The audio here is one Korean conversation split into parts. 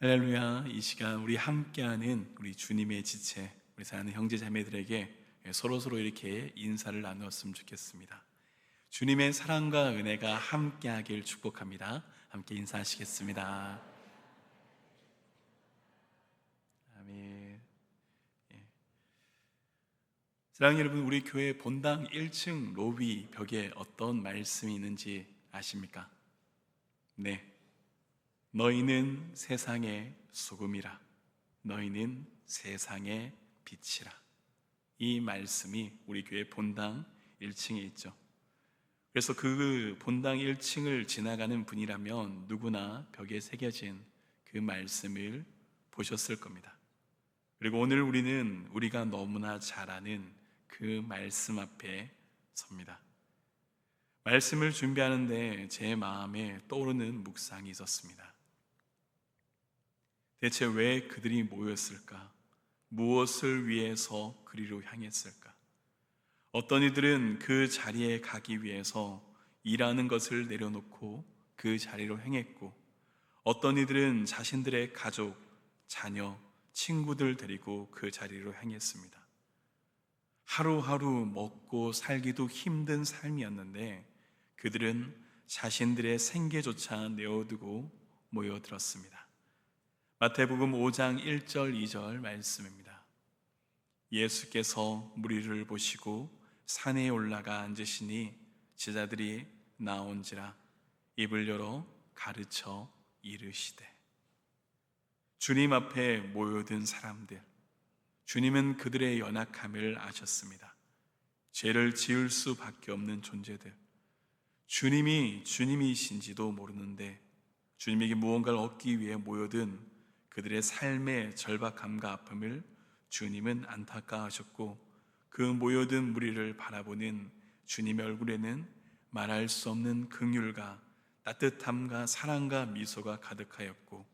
할렐루야. 이 시간 우리 함께하는 우리 주님의 지체, 우리 사랑하는 형제 자매들에게 서로서로 이렇게 인사를 나누었으면 좋겠습니다. 주님의 사랑과 은혜가 함께하길 축복합니다. 함께 인사하시겠습니다. 아멘. 예. 사랑하는 여러분, 우리 교회 본당 1층 로비 벽에 어떤 말씀이 있는지 아십니까? 네. 너희는 세상의 소금이라. 너희는 세상의 빛이라. 이 말씀이 우리 교회 본당 1층에 있죠. 그래서 그 본당 1층을 지나가는 분이라면 누구나 벽에 새겨진 그 말씀을 보셨을 겁니다. 그리고 오늘 우리는 우리가 너무나 잘 아는 그 말씀 앞에 섭니다. 말씀을 준비하는데 제 마음에 떠오르는 묵상이 있었습니다. 대체 왜 그들이 모였을까? 무엇을 위해서 그리로 향했을까? 어떤 이들은 그 자리에 가기 위해서 일하는 것을 내려놓고 그 자리로 행했고, 어떤 이들은 자신들의 가족, 자녀, 친구들 데리고 그 자리로 행했습니다. 하루하루 먹고 살기도 힘든 삶이었는데 그들은 자신들의 생계조차 내어두고 모여들었습니다. 마태복음 5장 1절 2절 말씀입니다. 예수께서 무리를 보시고 산에 올라가 앉으시니 제자들이 나온지라 입을 열어 가르쳐 이르시되. 주님 앞에 모여든 사람들, 주님은 그들의 연약함을 아셨습니다. 죄를 지을 수밖에 없는 존재들, 주님이 주님이신지도 모르는데 주님에게 무언가를 얻기 위해 모여든 그들의 삶의 절박함과 아픔을 주님은 안타까워하셨고, 그 모여든 무리를 바라보는 주님의 얼굴에는 말할 수 없는 긍휼과 따뜻함과 사랑과 미소가 가득하였고,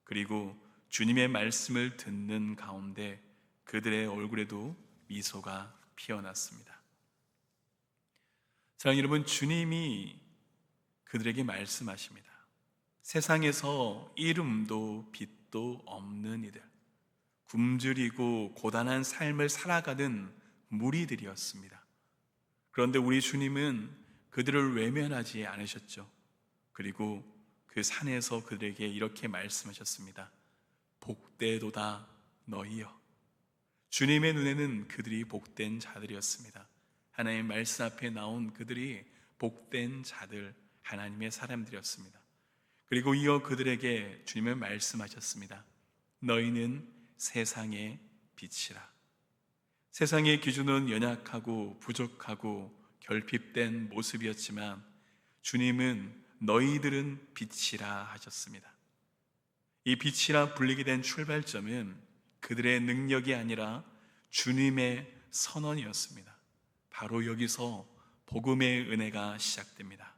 그리고 주님의 말씀을 듣는 가운데 그들의 얼굴에도 미소가 피어났습니다. 사랑하는 여러분, 주님이 그들에게 말씀하십니다. 세상에서 이름도 빛도 없는 이들, 굶주리고 고단한 삶을 살아가는 무리들이었습니다. 그런데 우리 주님은 그들을 외면하지 않으셨죠. 그리고 그 산에서 그들에게 이렇게 말씀하셨습니다. 복되도다 너희여. 주님의 눈에는 그들이 복된 자들이었습니다. 하나님의 말씀 앞에 나온 그들이 복된 자들, 하나님의 사람들이었습니다. 그리고 이어 그들에게 주님은 말씀하셨습니다. 너희는 세상의 빛이라. 세상의 기준은 연약하고 부족하고 결핍된 모습이었지만 주님은 너희들은 빛이라 하셨습니다. 이 빛이라 불리게 된 출발점은 그들의 능력이 아니라 주님의 선언이었습니다. 바로 여기서 복음의 은혜가 시작됩니다.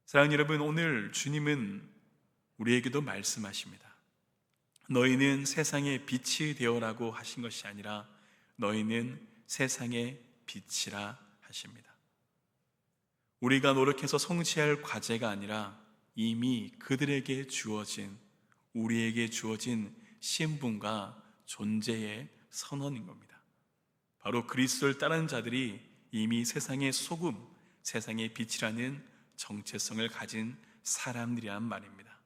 사랑하는 여러분, 오늘 주님은 우리에게도 말씀하십니다. 너희는 세상의 빛이 되어라고 하신 것이 아니라 너희는 세상의 빛이라 하십니다. 우리가 노력해서 성취할 과제가 아니라 이미 그들에게 주어진, 우리에게 주어진 신분과 존재의 선언인 겁니다. 바로 그리스도를 따르는 자들이 이미 세상의 소금, 세상의 빛이라는 정체성을 가진 사람들이란 말입니다.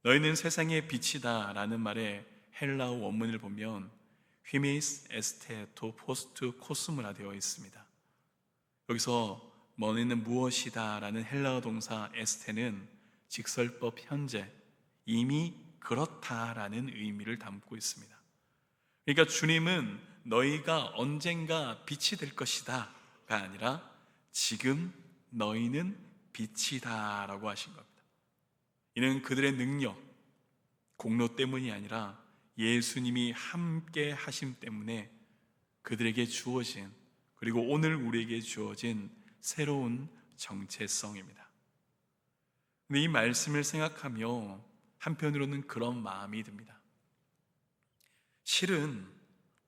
너희는 세상의 빛이다 라는 말의 헬라어 원문을 보면 휘미스 에스테토 포스트 코스무라 되어 있습니다. 여기서 너희는 무엇이다 라는 헬라어 동사 에스테는 직설법 현재, 이미 그렇다라는 의미를 담고 있습니다. 그러니까 주님은 너희가 언젠가 빛이 될 것이다가 아니라 지금 너희는 빛이다 라고 하신 겁니다. 이는 그들의 능력, 공로 때문이 아니라 예수님이 함께 하심 때문에 그들에게 주어진, 그리고 오늘 우리에게 주어진 새로운 정체성입니다. 근데 이 말씀을 생각하며 한편으로는 그런 마음이 듭니다. 실은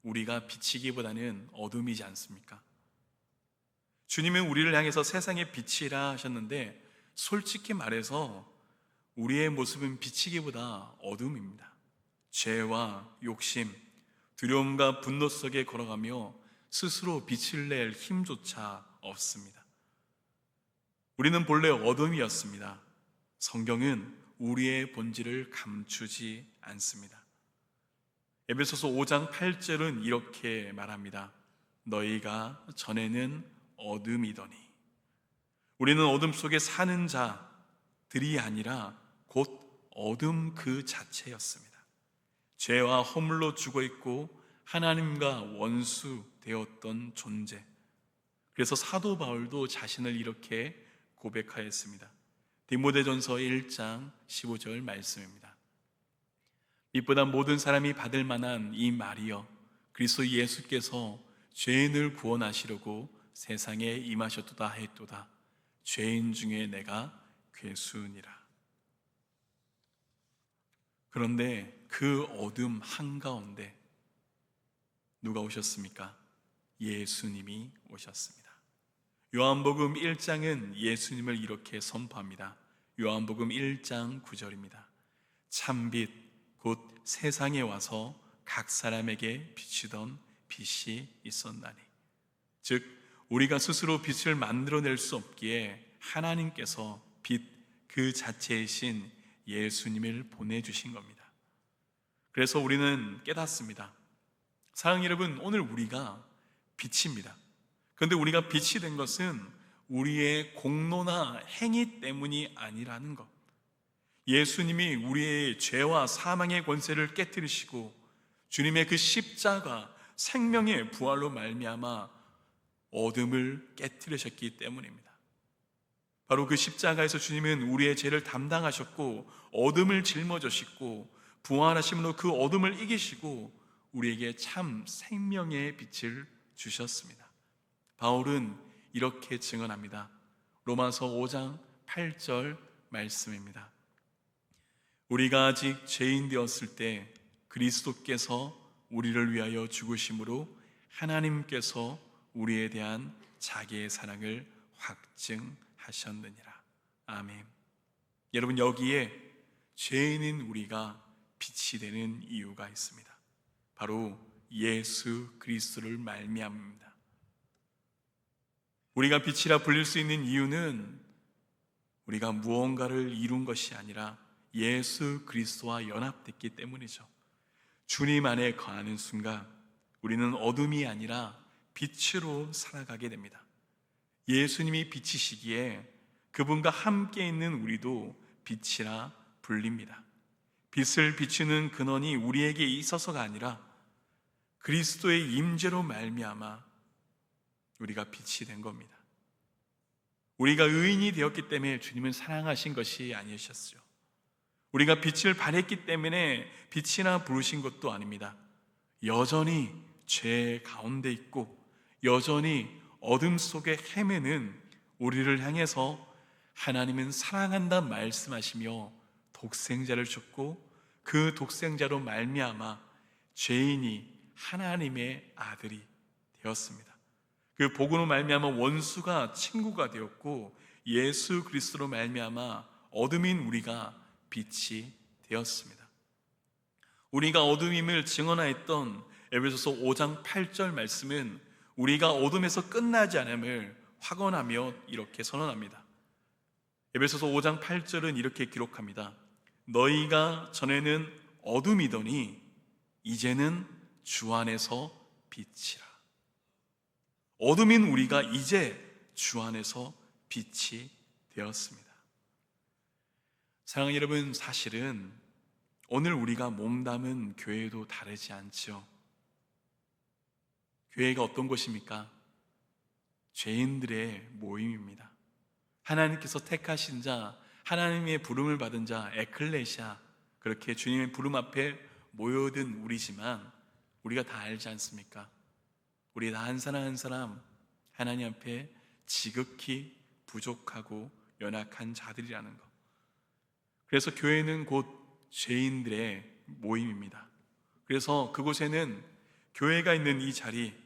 우리가 빛이기보다는 어둠이지 않습니까? 주님은 우리를 향해서 세상의 빛이라 하셨는데 솔직히 말해서 우리의 모습은 비치기보다 어둠입니다. 죄와 욕심, 두려움과 분노 속에 걸어가며 스스로 빛을 낼 힘조차 없습니다. 우리는 본래 어둠이었습니다. 성경은 우리의 본질을 감추지 않습니다. 에베소서 5장 8절은 이렇게 말합니다. 너희가 전에는 어둠이더니. 우리는 어둠 속에 사는 자들이 아니라 곧 어둠 그 자체였습니다. 죄와 허물로 죽어있고 하나님과 원수 되었던 존재. 그래서 사도 바울도 자신을 이렇게 고백하였습니다. 디모데전서 1장 15절 말씀입니다. 빛보다 모든 사람이 받을 만한 이 말이여, 그리스도 예수께서 죄인을 구원하시려고 세상에 임하셨도다 했도다. 죄인 중에 내가 괴수니라. 그런데 그 어둠 한가운데 누가 오셨습니까? 예수님이 오셨습니다. 요한복음 1장은 예수님을 이렇게 선포합니다. 요한복음 1장 9절입니다. 참빛 곧 세상에 와서 각 사람에게 비추던 빛이 있었나니. 즉 우리가 스스로 빛을 만들어낼 수 없기에 하나님께서 빛 그 자체이신 예수님을 보내주신 겁니다. 그래서 우리는 깨닫습니다. 사랑하는 여러분, 오늘 우리가 빛입니다. 그런데 우리가 빛이 된 것은 우리의 공로나 행위 때문이 아니라는 것. 예수님이 우리의 죄와 사망의 권세를 깨뜨리시고 주님의 그 십자가 생명의 부활로 말미암아 어둠을 깨뜨리셨기 때문입니다. 바로 그 십자가에서 주님은 우리의 죄를 담당하셨고 어둠을 짊어지시고 부활하심으로 그 어둠을 이기시고 우리에게 참 생명의 빛을 주셨습니다. 바울은 이렇게 증언합니다. 로마서 5장 8절 말씀입니다. 우리가 아직 죄인 되었을 때 그리스도께서 우리를 위하여 죽으심으로 하나님께서 우리에 대한 자기의 사랑을 확증하셨느니라. 아멘. 여러분, 여기에 죄인인 우리가 빛이 되는 이유가 있습니다. 바로 예수 그리스도를 말미암습니다. 우리가 빛이라 불릴 수 있는 이유는 우리가 무언가를 이룬 것이 아니라 예수 그리스도와 연합됐기 때문이죠. 주님 안에 거하는 순간 우리는 어둠이 아니라 빛으로 살아가게 됩니다. 예수님이 빛이시기에 그분과 함께 있는 우리도 빛이라 불립니다. 빛을 비추는 근원이 우리에게 있어서가 아니라 그리스도의 임재로 말미암아 우리가 빛이 된 겁니다. 우리가 의인이 되었기 때문에 주님은 사랑하신 것이 아니셨어요. 우리가 빛을 발했기 때문에 빛이나 부르신 것도 아닙니다. 여전히 죄 가운데 있고 여전히 어둠 속에 헤매는 우리를 향해서 하나님은 사랑한다 말씀하시며 독생자를 줬고 그 독생자로 말미암아 죄인이 하나님의 아들이 되었습니다. 그 복음으로 말미암아 원수가 친구가 되었고 예수 그리스도로 말미암아 어둠인 우리가 빛이 되었습니다. 우리가 어둠임을 증언하였던 에베소서 5장 8절 말씀은 우리가 어둠에서 끝나지 않음을 확언하며 이렇게 선언합니다. 에베소서 5장 8절은 이렇게 기록합니다. 너희가 전에는 어둠이더니 이제는 주 안에서 빛이라. 어둠인 우리가 이제 주 안에서 빛이 되었습니다. 사랑하는 여러분, 사실은 오늘 우리가 몸담은 교회도 다르지 않죠. 교회가 어떤 곳입니까? 죄인들의 모임입니다. 하나님께서 택하신 자, 하나님의 부름을 받은 자, 에클레시아, 그렇게 주님의 부름 앞에 모여든 우리지만 우리가 다 알지 않습니까? 우리 다 한 사람 한 사람 하나님 앞에 지극히 부족하고 연약한 자들이라는 것. 그래서 교회는 곧 죄인들의 모임입니다. 그래서 그곳에는 교회가 있는 이 자리,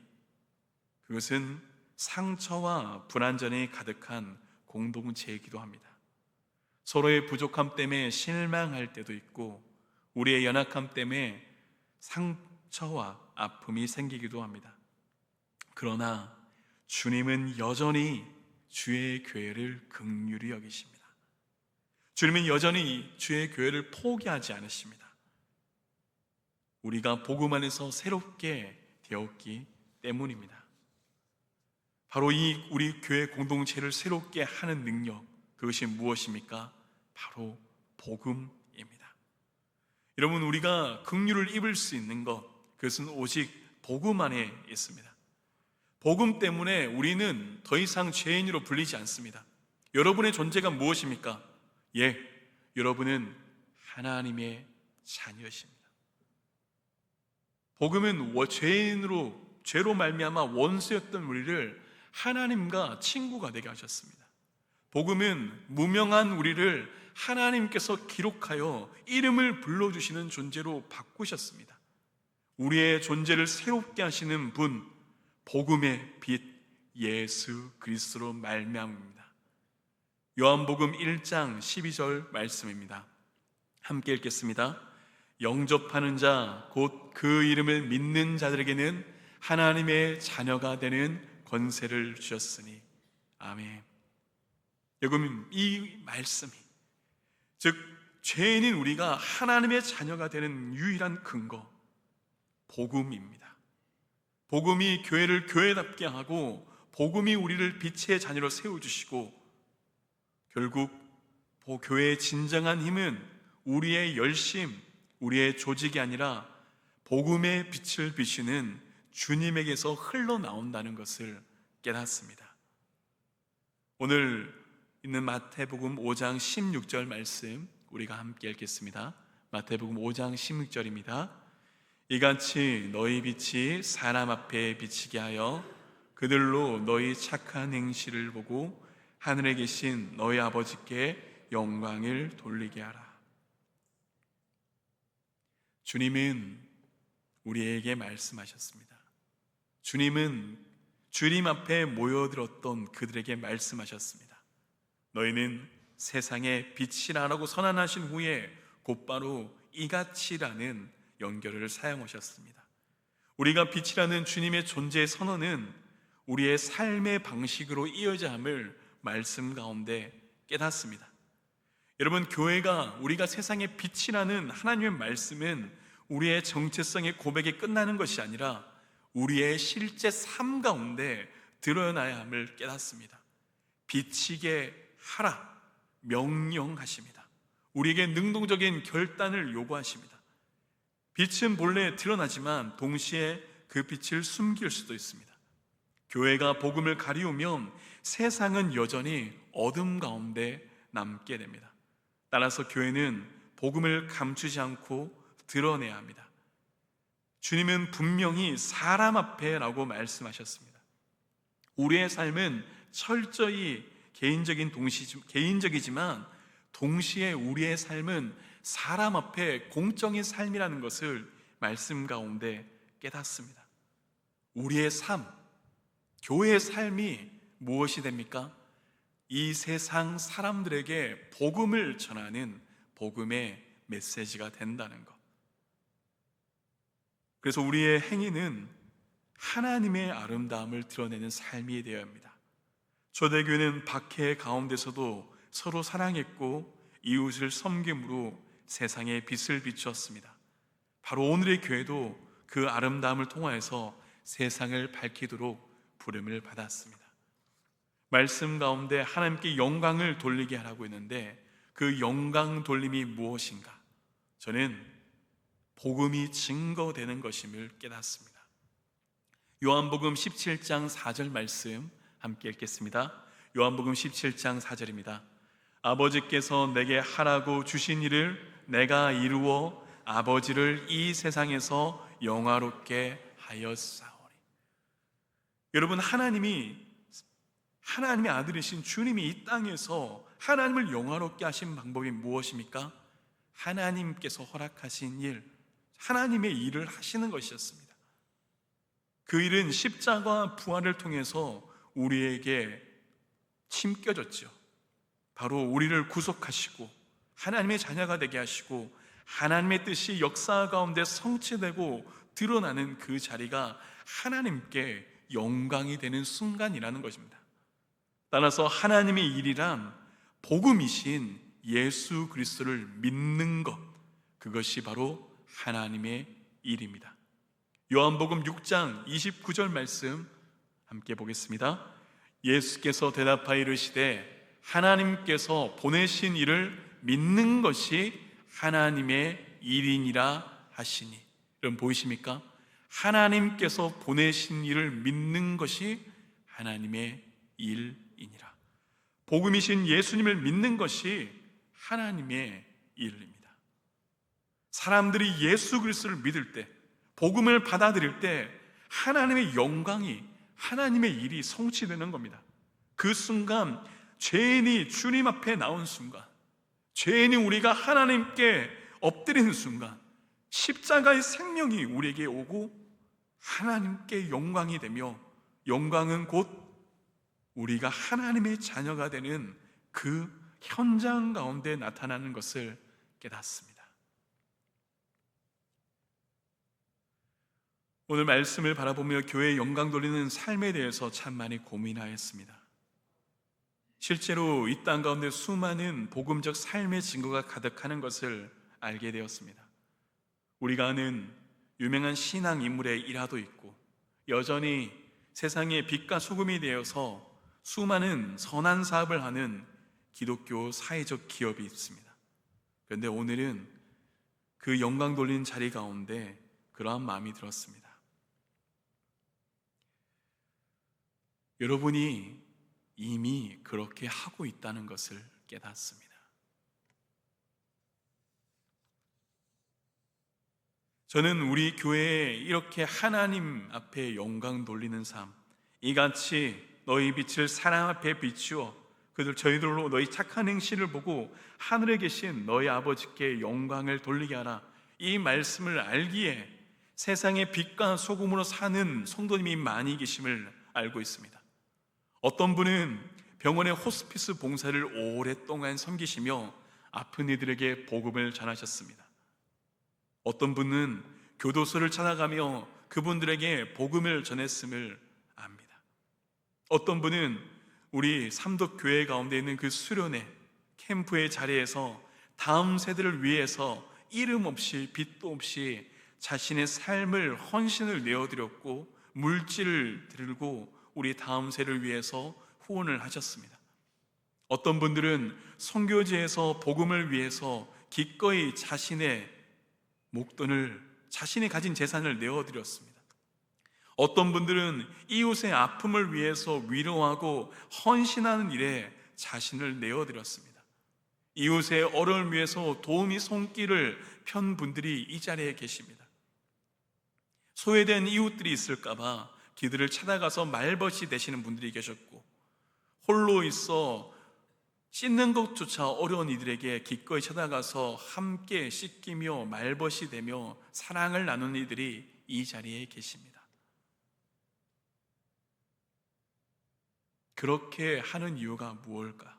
그것은 상처와 불완전이 가득한 공동체이기도 합니다. 서로의 부족함 때문에 실망할 때도 있고 우리의 연약함 때문에 상처와 아픔이 생기기도 합니다. 그러나 주님은 여전히 주의 교회를 긍휼히 여기십니다. 주님은 여전히 주의 교회를 포기하지 않으십니다. 우리가 복음 안에서 새롭게 되었기 때문입니다. 바로 이 우리 교회 공동체를 새롭게 하는 능력, 그것이 무엇입니까? 바로 복음입니다. 여러분, 우리가 긍휼을 입을 수 있는 것, 그것은 오직 복음 안에 있습니다. 복음 때문에 우리는 더 이상 죄인으로 불리지 않습니다. 여러분의 존재가 무엇입니까? 예, 여러분은 하나님의 자녀이십니다. 복음은 죄로 말미암아 원수였던 우리를 하나님과 친구가 되게 하셨습니다. 복음은 무명한 우리를 하나님께서 기록하여 이름을 불러주시는 존재로 바꾸셨습니다. 우리의 존재를 새롭게 하시는 분, 복음의 빛 예수 그리스도로 말미암습니다. 요한복음 1장 12절 말씀입니다. 함께 읽겠습니다. 영접하는 자 곧 그 이름을 믿는 자들에게는 하나님의 자녀가 되는 권세를 주셨으니 아멘. 여러분, 이 말씀이 즉 죄인인 우리가 하나님의 자녀가 되는 유일한 근거, 복음입니다. 복음이 교회를 교회답게 하고 복음이 우리를 빛의 자녀로 세워주시고 결국 교회의 진정한 힘은 우리의 열심, 우리의 조직이 아니라 복음의 빛을 비추는 주님에게서 흘러나온다는 것을 깨닫습니다. 오늘 있는 마태복음 5장 16절 말씀 우리가 함께 읽겠습니다. 마태복음 5장 16절입니다. 이같이 너희 빛이 사람 앞에 비치게 하여 그들로 너희 착한 행실을 보고 하늘에 계신 너희 아버지께 영광을 돌리게 하라. 주님은 우리에게 말씀하셨습니다. 주님은 주님 앞에 모여들었던 그들에게 말씀하셨습니다. 너희는 세상의 빛이라고 선언하신 후에 곧바로 이같이라는 연결을 사용하셨습니다. 우리가 빛이라는 주님의 존재의 선언은 우리의 삶의 방식으로 이어져야 함을 말씀 가운데 깨닫습니다. 여러분, 교회가 우리가 세상의 빛이라는 하나님의 말씀은 우리의 정체성의 고백에 끝나는 것이 아니라 우리의 실제 삶 가운데 드러나야 함을 깨닫습니다. 비치게 하라 명령하십니다. 우리에게 능동적인 결단을 요구하십니다. 빛은 본래 드러나지만 동시에 그 빛을 숨길 수도 있습니다. 교회가 복음을 가리우면 세상은 여전히 어둠 가운데 남게 됩니다. 따라서 교회는 복음을 감추지 않고 드러내야 합니다. 주님은 분명히 사람 앞에라고 말씀하셨습니다. 우리의 삶은 철저히 개인적이지만 동시에 우리의 삶은 사람 앞에 공적인 삶이라는 것을 말씀 가운데 깨닫습니다. 우리의 삶, 교회의 삶이 무엇이 됩니까? 이 세상 사람들에게 복음을 전하는 복음의 메시지가 된다는 것. 그래서 우리의 행위는 하나님의 아름다움을 드러내는 삶이 되어야 합니다. 초대교회는 박해 가운데서도 서로 사랑했고 이웃을 섬김으로 세상에 빛을 비추었습니다. 바로 오늘의 교회도 그 아름다움을 통하여서 세상을 밝히도록 부름을 받았습니다. 말씀 가운데 하나님께 영광을 돌리게 하라고 했는데 그 영광 돌림이 무엇인가? 저는 복음이 증거되는 것임을 깨닫습니다. 요한복음 17장 4절 말씀 함께 읽겠습니다. 요한복음 17장 4절입니다. 아버지께서 내게 하라고 주신 일을 내가 이루어 아버지를 이 세상에서 영화롭게 하였사오니. 여러분, 하나님의 아들이신 주님이 이 땅에서 하나님을 영화롭게 하신 방법이 무엇입니까? 하나님께서 허락하신 일, 하나님의 일을 하시는 것이었습니다. 그 일은 십자가 부활을 통해서 우리에게 침겨졌죠. 바로 우리를 구속하시고 하나님의 자녀가 되게 하시고 하나님의 뜻이 역사 가운데 성취되고 드러나는 그 자리가 하나님께 영광이 되는 순간이라는 것입니다. 따라서 하나님의 일이란 복음이신 예수 그리스도를 믿는 것, 그것이 바로 하나님의 일입니다. 요한복음 6장 29절 말씀 함께 보겠습니다. 예수께서 대답하여 이르시되 하나님께서 보내신 이를 믿는 것이 하나님의 일이니라 하시니. 여러분 보이십니까? 하나님께서 보내신 이를 믿는 것이 하나님의 일이니라. 복음이신 예수님을 믿는 것이 하나님의 일입니다. 사람들이 예수 그리스도를 믿을 때, 복음을 받아들일 때 하나님의 영광이, 하나님의 일이 성취되는 겁니다. 그 순간 죄인이 주님 앞에 나온 순간, 죄인이 우리가 하나님께 엎드리는 순간 십자가의 생명이 우리에게 오고 하나님께 영광이 되며, 영광은 곧 우리가 하나님의 자녀가 되는 그 현장 가운데 나타나는 것을 깨닫습니다. 오늘 말씀을 바라보며 교회의 영광 돌리는 삶에 대해서 참 많이 고민하였습니다. 실제로 이 땅 가운데 수많은 복음적 삶의 증거가 가득하는 것을 알게 되었습니다. 우리가 아는 유명한 신앙 인물의 일화도 있고, 여전히 세상의 빛과 소금이 되어서 수많은 선한 사업을 하는 기독교 사회적 기업이 있습니다. 그런데 오늘은 그 영광 돌리는 자리 가운데 그러한 마음이 들었습니다. 여러분이 이미 그렇게 하고 있다는 것을 깨닫습니다. 저는 우리 교회에 이렇게 하나님 앞에 영광 돌리는 삶, 이같이 너희 빛을 사람 앞에 비추어 저희들로 너희 착한 행실을 보고 하늘에 계신 너희 아버지께 영광을 돌리게 하라, 이 말씀을 알기에 세상의 빛과 소금으로 사는 성도님이 많이 계심을 알고 있습니다. 어떤 분은 병원의 호스피스 봉사를 오랫동안 섬기시며 아픈 이들에게 복음을 전하셨습니다. 어떤 분은 교도소를 찾아가며 그분들에게 복음을 전했음을 압니다. 어떤 분은 우리 삼덕교회 가운데 있는 그 수련회 캠프의 자리에서 다음 세대를 위해서 이름 없이 빚도 없이 자신의 삶을 헌신을 내어드렸고 물질을 들고 우리 다음 세대를 위해서 후원을 하셨습니다. 어떤 분들은 선교지에서 복음을 위해서 기꺼이 자신의 목돈을, 자신이 가진 재산을 내어드렸습니다. 어떤 분들은 이웃의 아픔을 위해서 위로하고 헌신하는 일에 자신을 내어드렸습니다. 이웃의 어려움을 위해서 도움이 손길을 편 분들이 이 자리에 계십니다. 소외된 이웃들이 있을까봐 그들을 찾아가서 말벗이 되시는 분들이 계셨고, 홀로 있어 씻는 것조차 어려운 이들에게 기꺼이 찾아가서 함께 씻기며 말벗이 되며 사랑을 나누는 이들이 이 자리에 계십니다. 그렇게 하는 이유가 무엇일까?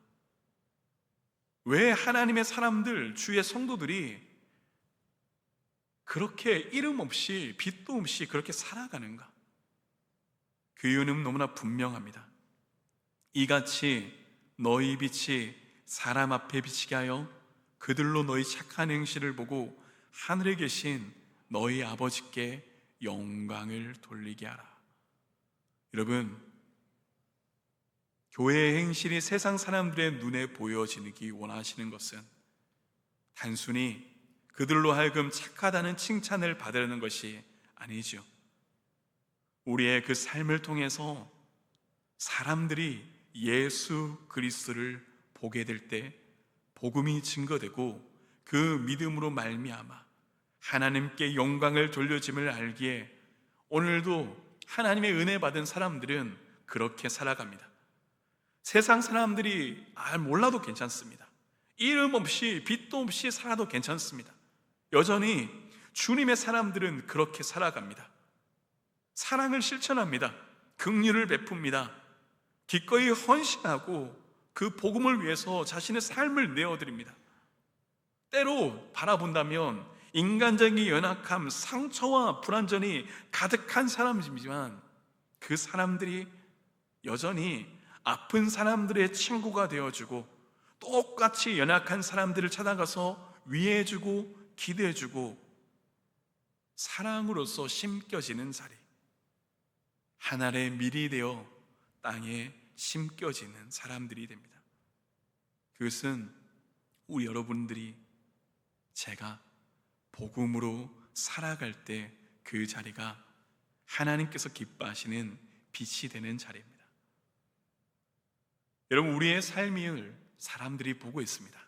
왜 하나님의 사람들, 주의 성도들이 그렇게 이름 없이 빛도 없이 그렇게 살아가는가? 그 이유는 너무나 분명합니다. 이같이 너희 빛이 사람 앞에 비치게 하여 그들로 너희 착한 행실을 보고 하늘에 계신 너희 아버지께 영광을 돌리게 하라. 여러분, 교회의 행실이 세상 사람들의 눈에 보여지기 원하시는 것은 단순히 그들로 하여금 착하다는 칭찬을 받으려는 것이 아니죠. 우리의 그 삶을 통해서 사람들이 예수 그리스도를 보게 될 때 복음이 증거되고 그 믿음으로 말미암아 하나님께 영광을 돌려짐을 알기에 오늘도 하나님의 은혜 받은 사람들은 그렇게 살아갑니다. 세상 사람들이 몰라도 괜찮습니다. 이름 없이 빛도 없이 살아도 괜찮습니다. 여전히 주님의 사람들은 그렇게 살아갑니다. 사랑을 실천합니다. 긍휼을 베풉니다. 기꺼이 헌신하고 그 복음을 위해서 자신의 삶을 내어드립니다. 때로 바라본다면 인간적인 연약함, 상처와 불완전이 가득한 사람이지만 그 사람들이 여전히 아픈 사람들의 친구가 되어주고 똑같이 연약한 사람들을 찾아가서 위해주고 기대해주고 사랑으로서 심겨지는 자리, 하늘의 밀이 되어 땅에 심겨지는 사람들이 됩니다. 그것은 우리 여러분들이 제가 복음으로 살아갈 때 그 자리가 하나님께서 기뻐하시는 빛이 되는 자리입니다. 여러분, 우리의 삶을 사람들이 보고 있습니다.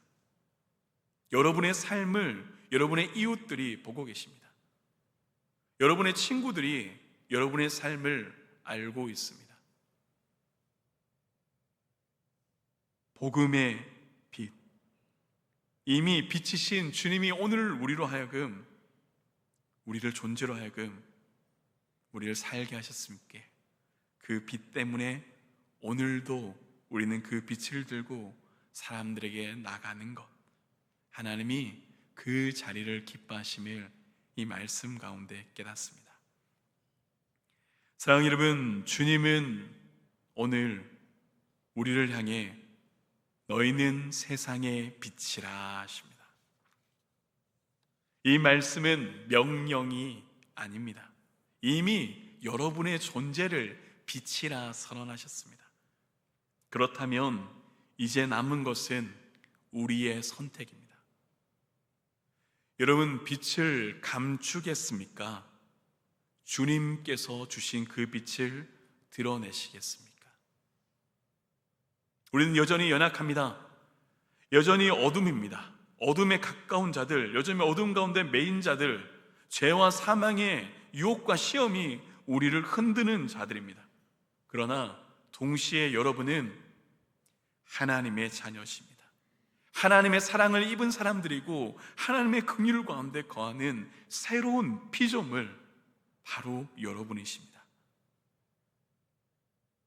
여러분의 삶을 여러분의 이웃들이 보고 계십니다. 여러분의 친구들이 여러분의 삶을 알고 있습니다. 복음의 빛, 이미 빛이신 주님이 오늘 우리로 하여금, 우리를 존재로 하여금 우리를 살게 하셨음께 그 빛 때문에 오늘도 우리는 그 빛을 들고 사람들에게 나가는 것, 하나님이 그 자리를 기뻐하심을 이 말씀 가운데 깨닫습니다. 사랑하는 여러분, 주님은 오늘 우리를 향해 너희는 세상의 빛이라 하십니다. 이 말씀은 명령이 아닙니다. 이미 여러분의 존재를 빛이라 선언하셨습니다. 그렇다면 이제 남은 것은 우리의 선택입니다. 여러분, 빛을 감추겠습니까? 주님께서 주신 그 빛을 드러내시겠습니까? 우리는 여전히 연약합니다. 여전히 어둠입니다. 어둠에 가까운 자들, 여전히 어둠 가운데 매인 자들, 죄와 사망의 유혹과 시험이 우리를 흔드는 자들입니다. 그러나 동시에 여러분은 하나님의 자녀십니다. 하나님의 사랑을 입은 사람들이고 하나님의 긍휼 가운데 거하는 새로운 피조물, 바로 여러분이십니다.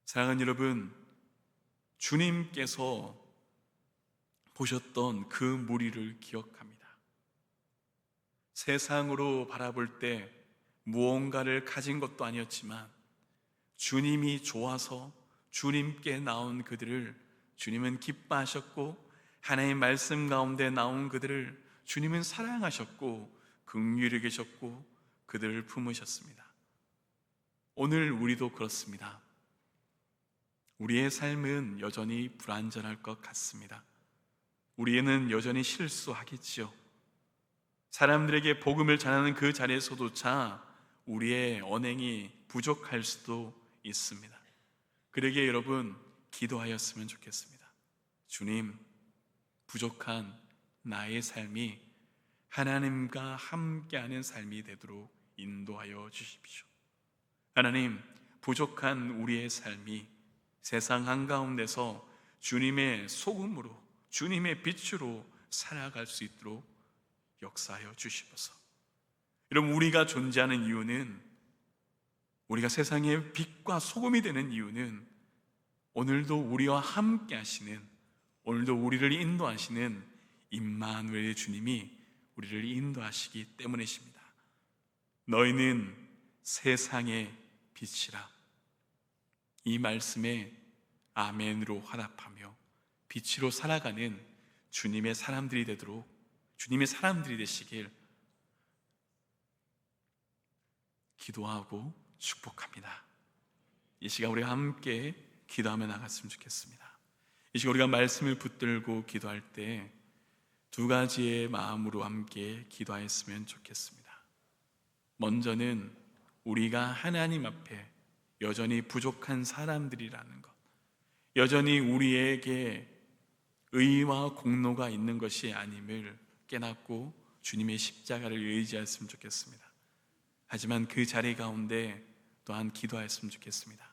사랑하는 여러분, 주님께서 보셨던 그 무리를 기억합니다. 세상으로 바라볼 때 무언가를 가진 것도 아니었지만 주님이 좋아서 주님께 나온 그들을 주님은 기뻐하셨고, 하나님의 말씀 가운데 나온 그들을 주님은 사랑하셨고 긍휼히 계셨고 그들을 품으셨습니다. 오늘 우리도 그렇습니다. 우리의 삶은 여전히 불완전할 것 같습니다. 우리는 여전히 실수하겠지요. 사람들에게 복음을 전하는 그 자리에서조차 우리의 언행이 부족할 수도 있습니다. 그러기에 여러분, 기도하였으면 좋겠습니다. 주님, 부족한 나의 삶이 하나님과 함께하는 삶이 되도록 인도하여 주십시오. 하나님, 부족한 우리의 삶이 세상 한가운데서 주님의 소금으로, 주님의 빛으로 살아갈 수 있도록 역사하여 주시옵소서. 여러분, 우리가 존재하는 이유는, 우리가 세상의 빛과 소금이 되는 이유는 오늘도 우리와 함께 하시는, 오늘도 우리를 인도하시는 임마누엘의 주님이 우리를 인도하시기 때문이십니다. 너희는 세상의 빛이라. 이 말씀에 아멘으로 화답하며 빛으로 살아가는 주님의 사람들이 되도록, 주님의 사람들이 되시길 기도하고 축복합니다. 이 시간 우리가 함께 기도하며 나갔으면 좋겠습니다. 이 시간 우리가 말씀을 붙들고 기도할 때 두 가지의 마음으로 함께 기도하였으면 좋겠습니다. 먼저는 우리가 하나님 앞에 여전히 부족한 사람들이라는 것, 여전히 우리에게 의와 공로가 있는 것이 아님을 깨닫고 주님의 십자가를 의지하였으면 좋겠습니다. 하지만 그 자리 가운데 또한 기도하였으면 좋겠습니다.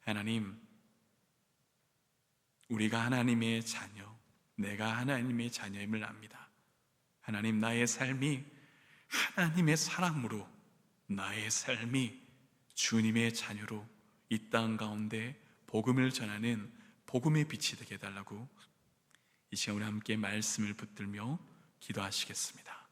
하나님, 우리가 하나님의 자녀, 내가 하나님의 자녀임을 압니다. 하나님, 나의 삶이 하나님의 사랑으로, 나의 삶이 주님의 자녀로 이 땅 가운데 복음을 전하는 복음의 빛이 되게 해달라고 이 시간 우리 함께 말씀을 붙들며 기도하시겠습니다.